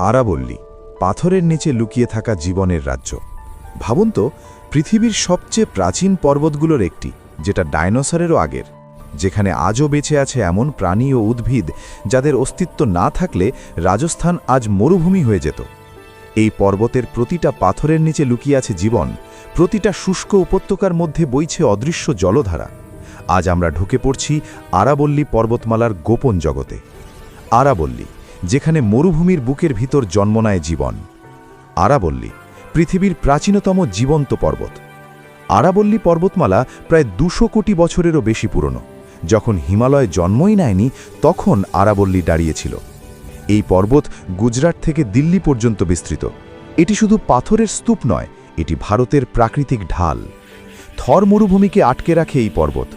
আরাবল্লী, পাথরের নিচে লুকিয়ে থাকা জীবনের রাজ্য। ভাবুন তো, পৃথিবীর সবচেয়ে প্রাচীন পর্বতগুলোর একটি, যেটা ডাইনোসরেরও আগের, যেখানে আজও বেঁচে আছে এমন প্রাণী ও উদ্ভিদ যাদের অস্তিত্ব না থাকলে রাজস্থান আজ মরুভূমি হয়ে যেত। এই পর্বতের প্রতিটা পাথরের নিচে লুকিয়ে আছে জীবন, প্রতিটা শুষ্ক উপত্যকার মধ্যে বইছে অদৃশ্য জলধারা। আজ আমরা ঢুকে পড়ছি আরাবল্লী পর্বতমালার গোপন জগতে। আরাবল্লী, যেখানে মরুভূমির বুকের ভিতর জন্ম নেয় জীবন। আরাবল্লী, পৃথিবীর প্রাচীনতম জীবন্ত পর্বত। আরাবল্লী পর্বতমালা প্রায় 200 কোটি বছরেরও বেশি পুরনো। যখন হিমালয় জন্মই নেয়নি, তখন আরাবল্লী দাঁড়িয়েছিল। এই পর্বত গুজরাট থেকে দিল্লি পর্যন্ত বিস্তৃত। এটি শুধু পাথরের স্তূপ নয়, এটি ভারতের প্রাকৃতিক ঢাল। থর মরুভূমিকে আটকে রাখে এই পর্বত।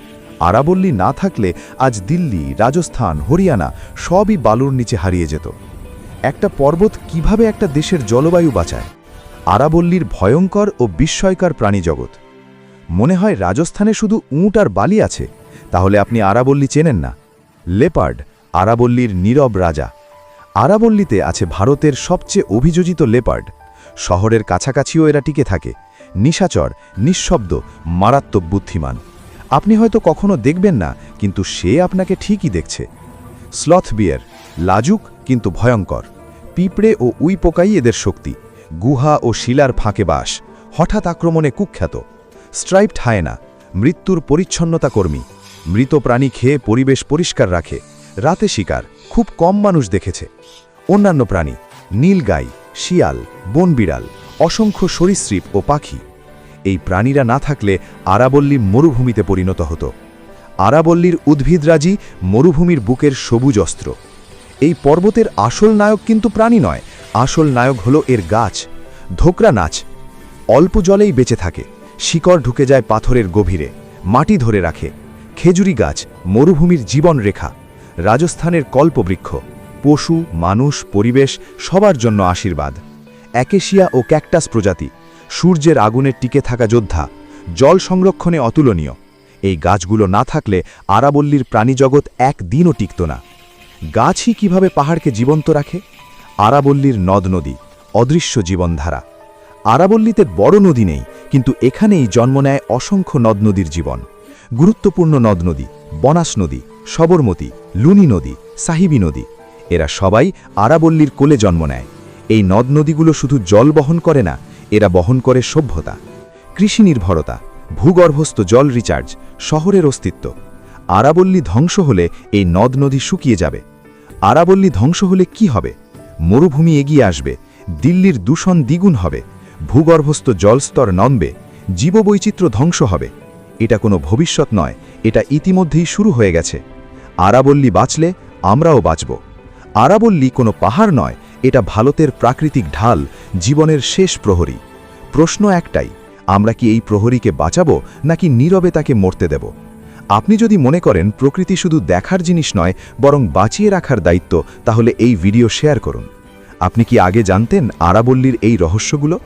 আরাবল্লী না থাকলে আজ দিল্লি, রাজস্থান, হরিয়ানা সবই বালুর নিচে হারিয়ে যেত। একটা পর্বত কিভাবে একটা দেশের জলবায়ু বাঁচায়? আরাবল্লীর ভয়ঙ্কর ও বিস্ময়কর প্রাণীজগৎ। মনে হয় রাজস্থানে শুধু উট আর বালি আছে, তাহলে আপনি আরাবল্লী চেনেন না। লেপার্ড, আরাবল্লীর নীরব রাজা। আরাবল্লীতে আছে ভারতের সবচেয়ে অভিযোজিত লেপার্ড। শহরের কাছাকাছিও এরা টিকে থাকে। নিশাচর, নিঃশব্দ, মারাত্মক বুদ্ধিমান। আপনি হয়তো কখনো দেখবেন না, কিন্তু সে আপনাকে ঠিকই দেখছে। স্লথ বিয়ার, লাজুক কিন্তু ভয়ঙ্কর। পিঁপড়ে ও উই পোকাই এদের শক্তি। গুহা ও শিলার ফাঁকে বাস, হঠাৎ আক্রমণে কুখ্যাত। স্ট্রাইপড হায়েনা, মৃত্যুর পরিচ্ছন্নতা কর্মী। মৃত প্রাণী খেয়ে পরিবেশ পরিষ্কার রাখে। রাতে শিকার, খুব কম মানুষ দেখেছে। অন্যান্য প্রাণী, নীলগাই, শিয়াল, বনবিড়াল, অসংখ্য সরীসৃপ ও পাখি। এই প্রাণীরা না থাকলে আরাবল্লী মরুভূমিতে পরিণত হতো। আরাবল্লীর উদ্ভিদরাজি মরুভূমির বুকের সবুজ অস্ত্র। এই পর্বতের আসল নায়ক কিন্তু প্রাণী নয়, আসল নায়ক হলো এর গাছ। ধোকরা নাচ অল্প জলেই বেঁচে থাকে। শিকড় ঢুকে যায় পাথরের গভীরে, মাটি ধরে রাখে। খেজুরি গাছ, মরুভূমির জীবন রেখা। রাজস্থানের কল্পবৃক্ষ, পশু, মানুষ, পরিবেশ সবার জন্য আশীর্বাদ। অ্যাকেশিয়া ও ক্যাকটাস প্রজাতি, সূর্যের আগুনে টিকে থাকা যোদ্ধা, জল সংরক্ষণে অতুলনীয়। এই গাছগুলো না থাকলে আরাবল্লীর প্রাণীজগৎ একদিনও টিকত না। গাছই কিভাবে পাহাড়কে জীবন্ত রাখে? আরাবল্লীর নদ নদী, অদৃশ্য জীবনধারা। আরাবল্লীতে বড় নদী নেই, কিন্তু এখানেই জন্ম নেয় অসংখ্য নদ নদীর জীবন। গুরুত্বপূর্ণ নদ নদী: বনাস নদী, সবরমতী, লুনি নদী, সাহিবী নদী। এরা সবাই আরাবল্লীর কোলে জন্ম নেয়। এই নদ নদীগুলো শুধু জল বহন করে না, এরা বহন করে সভ্যতা, কৃষি নির্ভরতা, ভূগর্ভস্থ জল রিচার্জ, শহরের অস্তিত্ব। আরাবল্লী ধ্বংস হলে এই নদ নদী শুকিয়ে যাবে। আরাবল্লী ধ্বংস হলে কি হবে? মরুভূমি এগিয়ে আসবে, দিল্লির দূষণ দ্বিগুণ হবে, ভূগর্ভস্থ জলস্তর নামবে, জীববৈচিত্র্য ধ্বংস হবে। এটা কোনো ভবিষ্যৎ নয়, এটা ইতিমধ্যেই শুরু হয়ে গেছে। আরাবল্লী বাঁচলে আমরাও বাঁচব। আরাবল্লী কোনো পাহাড় নয়, এটা ভারতের প্রাকৃতিক ঢাল, জীবনের শেষ প্রহরী। প্রশ্ন একটাই, আমরা কি এই প্রহরীকে বাঁচাবো নাকি নীরবে তাকে মরতে দেব? আপনি যদি মনে করেন প্রকৃতি শুধু দেখার জিনিস নয়, বরং বাঁচিয়ে রাখার দায়িত্ব, তাহলে এই ভিডিও শেয়ার করুন। আপনি কি আগে জানতেন আরাবল্লীর এই রহস্যগুলো?